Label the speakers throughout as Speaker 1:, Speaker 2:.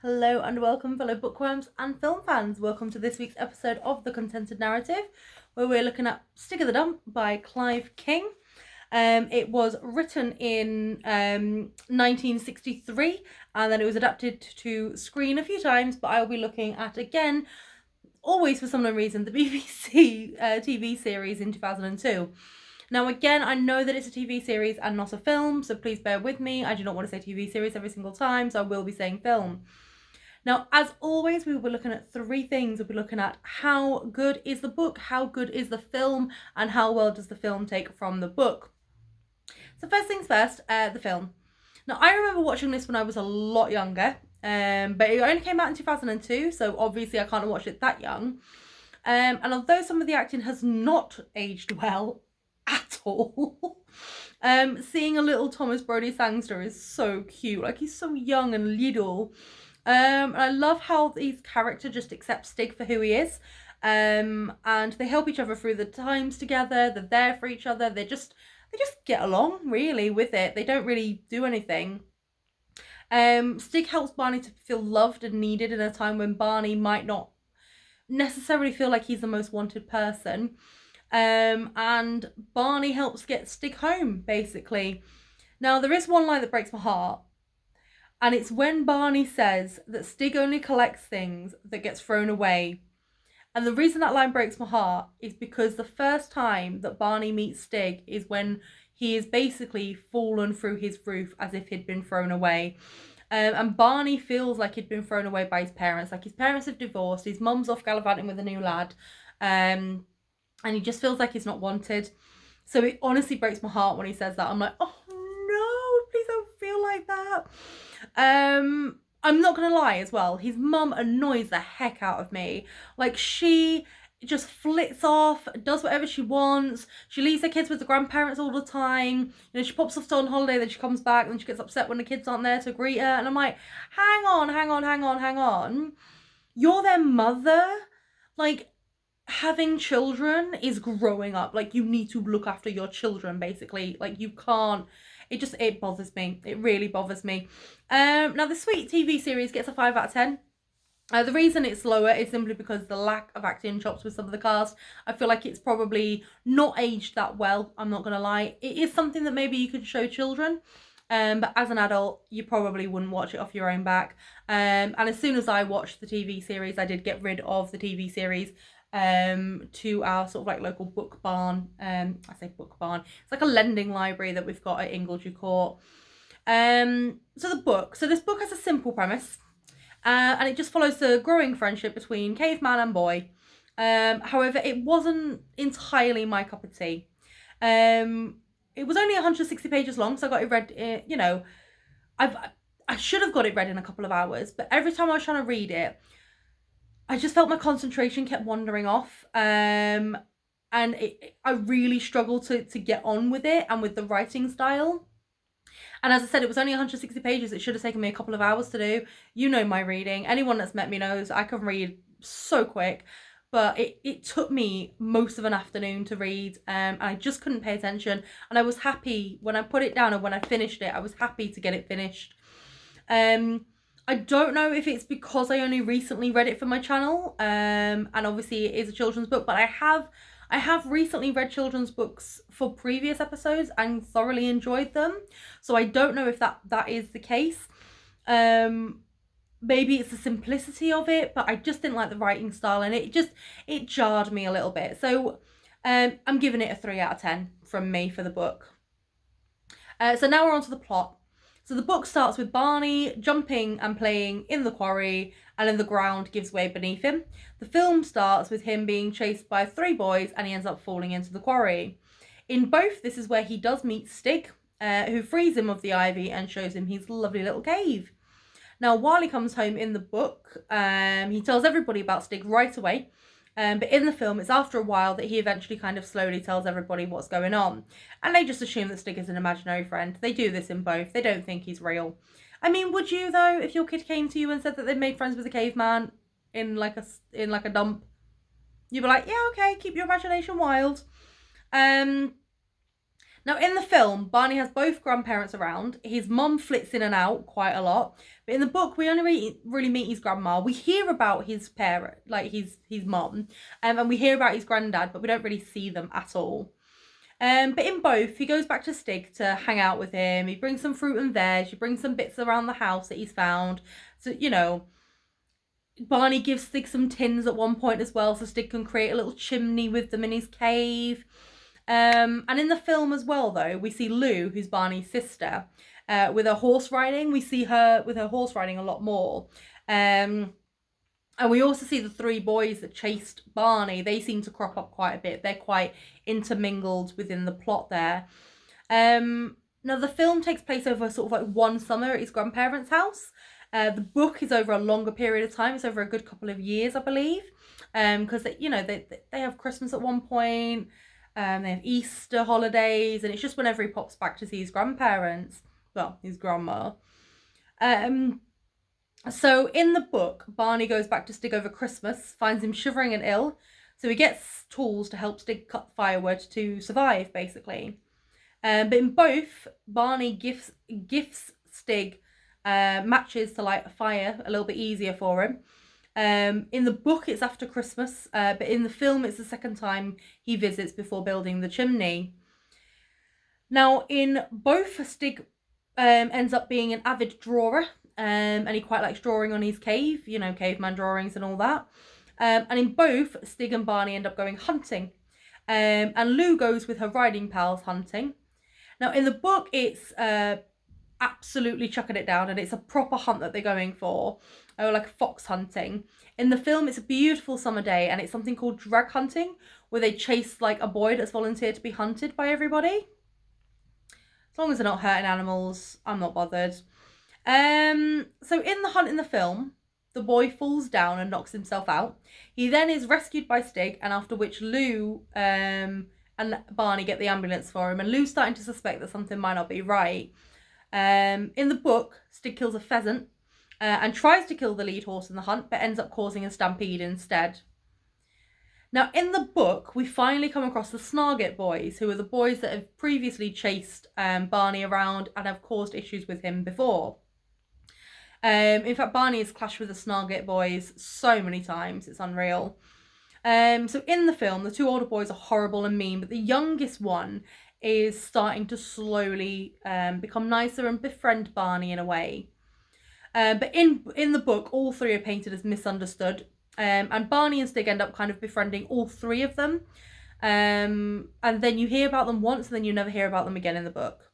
Speaker 1: Hello and welcome, fellow bookworms and film fans. Welcome to this week's episode of The Contented Narrative, where we're looking at Stig of the Dump by Clive King. It was written in 1963 and then it was adapted to screen a few times, but I'll be looking at, again, always for some reason, the BBC TV series in 2002. Now, again, I know that it's a TV series and not a film, so please bear with me. I do not want to say TV series every single time, so I will be saying film. Now, as always, we will be looking at three things. We'll be looking at how good is the book, how good is the film, and how well does the film take from the book. So first things first, the film. Now, I remember watching this when I was a lot younger, but it only came out in 2002, so obviously I can't have watched it that young. And although some of the acting has not aged well at all, seeing a little Thomas Brodie Sangster is so cute. Like, he's so young and little. And I love how these character just accepts Stig for who he is. And they help each other through the times together. They're there for each other. They just get along really with it. They don't really do anything. Stig helps Barney to feel loved and needed in a time when Barney might not necessarily feel like he's the most wanted person. And Barney helps get Stig home, basically. Now, there is one line that breaks my heart. And it's when Barney says that Stig only collects things that gets thrown away. And the reason that line breaks my heart is because the first time that Barney meets Stig is when he is basically fallen through his roof as if he'd been thrown away. And Barney feels like he'd been thrown away by his parents. Like, his parents have divorced, his mum's off gallivanting with a new lad. And he just feels like he's not wanted. So it honestly breaks my heart when he says that. I'm like, oh no, please don't feel like that. I'm not gonna lie as well, his mum annoys the heck out of me. Like, she just flits off, does whatever she wants. She leaves her kids with the grandparents all the time. You know, she pops off on holiday, then she comes back, and she gets upset when the kids aren't there to greet her. And I'm like, hang on. You're their mother. Like, having children is growing up. Like, you need to look after your children, basically. Like, you can't. It bothers me. It really bothers me. Now, the Sweet TV series gets a 5 out of 10. The reason it's lower is simply because the lack of acting chops with some of the cast. I feel like it's probably not aged that well, I'm not going to lie. It is something that maybe you could show children, but as an adult, you probably wouldn't watch it off your own back. And as soon as I watched the TV series, I did get rid of the TV series to our sort of like local book barn. I say book barn. It's like a lending library that we've got at Ingledew Court. So this book has a simple premise, and it just follows the growing friendship between caveman and boy. However, it wasn't entirely my cup of tea. It was only 160 pages long, so I got it read. I should have got it read in a couple of hours, but every time I was trying to read it, I just felt my concentration kept wandering off. And I really struggled to get on with it and with the writing style. And as I said, it was only 160 pages. It should have taken me a couple of hours to do. You know my reading. Anyone that's met me knows I can read so quick. But it took me most of an afternoon to read. And I just couldn't pay attention. And I was happy when I put it down and when I finished it. I was happy to get it finished. I don't know if it's because I only recently read it for my channel. And obviously it is a children's book. But I have recently read children's books for previous episodes and thoroughly enjoyed them. So I don't know if that is the case. Maybe it's the simplicity of it, but I just didn't like the writing style, and it jarred me a little bit. So I'm giving it a 3 out of 10 from me for the book. So now we're on to the plot. So the book starts with Barney jumping and playing in the quarry, and then the ground gives way beneath him. The film starts with him being chased by 3 boys, and he ends up falling into the quarry. In both, this is where he does meet Stig, who frees him of the ivy and shows him his lovely little cave. Now, while he comes home in the book, he tells everybody about Stig right away. But in the film, it's after a while that he eventually kind of slowly tells everybody what's going on. And they just assume that Stig is an imaginary friend. They do this in both. They don't think he's real. I mean, would you, though, if your kid came to you and said that they made friends with a caveman in like a dump? You'd be like, yeah, okay, keep your imagination wild. Now, in the film, Barney has both grandparents around. His mum flits in and out quite a lot. But in the book, we only really meet his grandma. We hear about his parent, like his mum, and we hear about his granddad, but we don't really see them at all. But in both, he goes back to Stig to hang out with him. He brings some fruit and veg. He brings some bits around the house that he's found. So, Barney gives Stig some tins at one point as well, so Stig can create a little chimney with them in his cave. And in the film as well, though, we see Lou, who's Barney's sister, with her horse riding. We see her with her horse riding a lot more. And we also see the three boys that chased Barney. They seem to crop up quite a bit. They're quite intermingled within the plot there. Now, the film takes place over sort of like one summer at his grandparents' house. The book is over a longer period of time. It's over a good couple of years, I believe. Because, they have Christmas at one point. They have Easter holidays. And it's just whenever he pops back to see his grandparents. Well, his grandma. So in the book, Barney goes back to Stig over Christmas, finds him shivering and ill. So he gets tools to help Stig cut firewood to survive, basically. But in both, Barney gifts Stig matches to light a fire a little bit easier for him. In the book, it's after Christmas, but in the film, it's the second time he visits before building the chimney. Now, in both, Stig ends up being an avid drawer, and he quite likes drawing on his cave, caveman drawings and all that. And in both, Stig and Barney end up going hunting, and Lou goes with her riding pals hunting. Now, in the book, it's absolutely chucking it down, and it's a proper hunt that they're going for, like fox hunting. In the film, it's a beautiful summer day, and it's something called drag hunting, where they chase like a boy that's volunteered to be hunted by everybody. As long as they're not hurting animals, I'm not bothered. So in the hunt in the film, the boy falls down and knocks himself out. He then is rescued by Stig, and after which Lou and Barney get the ambulance for him, and Lou's starting to suspect that something might not be right. In the book, Stig kills a pheasant and tries to kill the lead horse in the hunt, but ends up causing a stampede instead. Now, in the book, we finally come across the Snarget boys, who are the boys that have previously chased Barney around and have caused issues with him before. In fact, Barney has clashed with the Snarget boys so many times, it's unreal. So in the film, the two older boys are horrible and mean, but the youngest one is starting to slowly become nicer and befriend Barney in a way. But in the book, all three are painted as misunderstood. And Barney and Stig end up kind of befriending all three of them. And then you hear about them once, and then you never hear about them again in the book.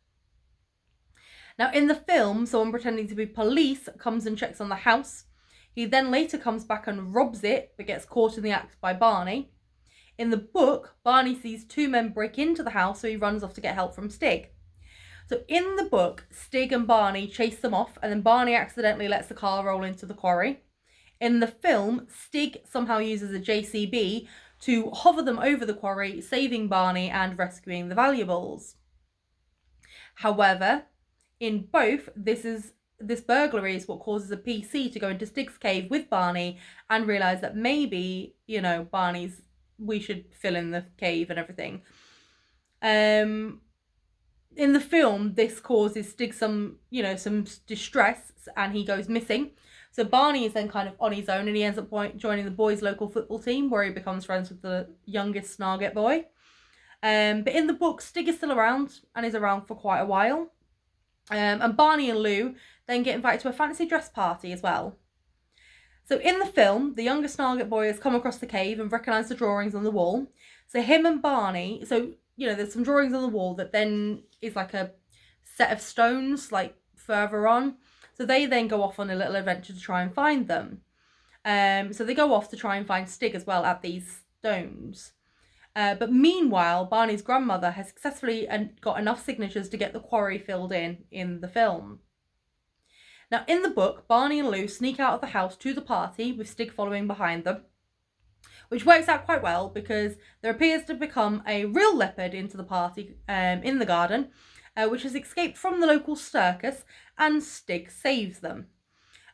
Speaker 1: Now, in the film, someone pretending to be police comes and checks on the house. He then later comes back and robs it, but gets caught in the act by Barney. In the book, Barney sees two men break into the house, so he runs off to get help from Stig. So in the book, Stig and Barney chase them off, and then Barney accidentally lets the car roll into the quarry. In the film, Stig somehow uses a JCB to hover them over the quarry, saving Barney and rescuing the valuables. However, in both, this burglary is what causes a PC to go into Stig's cave with Barney and realise that maybe, we should fill in the cave and everything. In the film, this causes Stig some distress, and he goes missing. So Barney is then kind of on his own, and he ends up joining the boys' local football team, where he becomes friends with the youngest Snarget boy. But in the book, Stig is still around, and is around for quite a while. And Barney and Lou then get invited to a fancy dress party as well. So in the film, the younger Snarget boy has come across the cave and recognised the drawings on the wall. So him and Barney, there's some drawings on the wall that then is like a set of stones, like further on. So they then go off on a little adventure to try and find them. So they go off to try and find Stig as well at these stones. But meanwhile, Barney's grandmother has successfully got enough signatures to get the quarry filled in the film. Now, in the book, Barney and Lou sneak out of the house to the party, with Stig following behind them, which works out quite well because there appears to become a real leopard into the party in the garden, which has escaped from the local circus, and Stig saves them.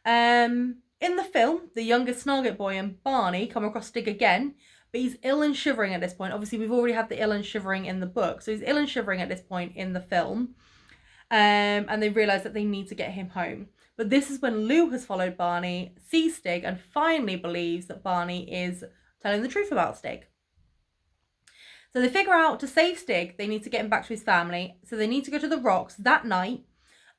Speaker 1: In the film, the youngest Snarget boy and Barney come across Stig again, but he's ill and shivering at this point. Obviously, we've already had the ill and shivering in the book, so he's ill and shivering at this point in the film. And they realise that they need to get him home. But this is when Lou has followed Barney, sees Stig, and finally believes that Barney is telling the truth about Stig. So they figure out to save Stig, they need to get him back to his family. So they need to go to the rocks that night,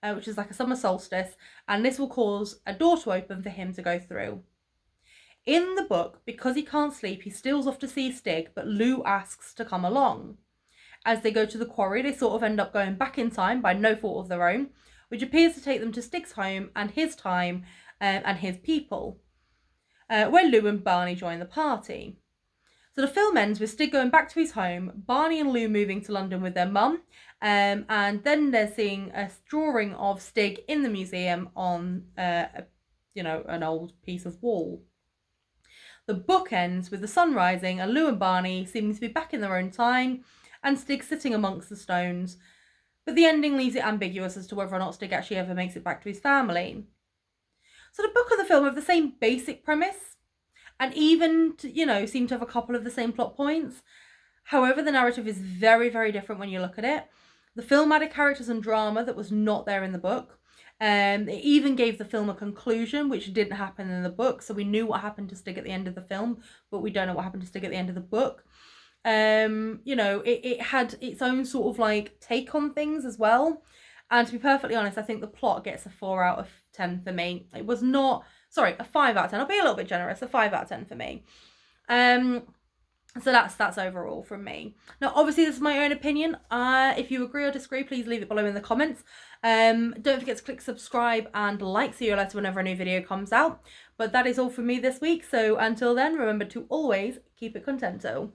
Speaker 1: which is like a summer solstice, and this will cause a door to open for him to go through. In the book, because he can't sleep, he steals off to see Stig, but Lou asks to come along. As they go to the quarry, they sort of end up going back in time by no fault of their own, which appears to take them to Stig's home and his time and his people, where Lou and Barney join the party. So the film ends with Stig going back to his home, Barney and Lou moving to London with their mum, and then they're seeing a drawing of Stig in the museum on, an old piece of wall. The book ends with the sun rising and Lou and Barney seeming to be back in their own time, and Stig sitting amongst the stones, but the ending leaves it ambiguous as to whether or not Stig actually ever makes it back to his family. So the book and the film have the same basic premise, and even, seem to have a couple of the same plot points. However, the narrative is very, very different when you look at it. The film added characters and drama that was not there in the book. It even gave the film a conclusion, which didn't happen in the book. So we knew what happened to Stig at the end of the film, but we don't know what happened to Stig at the end of the book. It had its own sort of like take on things as well. And to be perfectly honest, I think the plot gets a 4 out of 10 for me. It was not, a 5 out of 10. I'll be a little bit generous, a 5 out of 10 for me. So that's overall from me. Now, obviously, this is my own opinion. If you agree or disagree, please leave it below in the comments. Don't forget to click subscribe and like so you're alerted whenever a new video comes out. But that is all from me this week. So until then, remember to always keep it contento.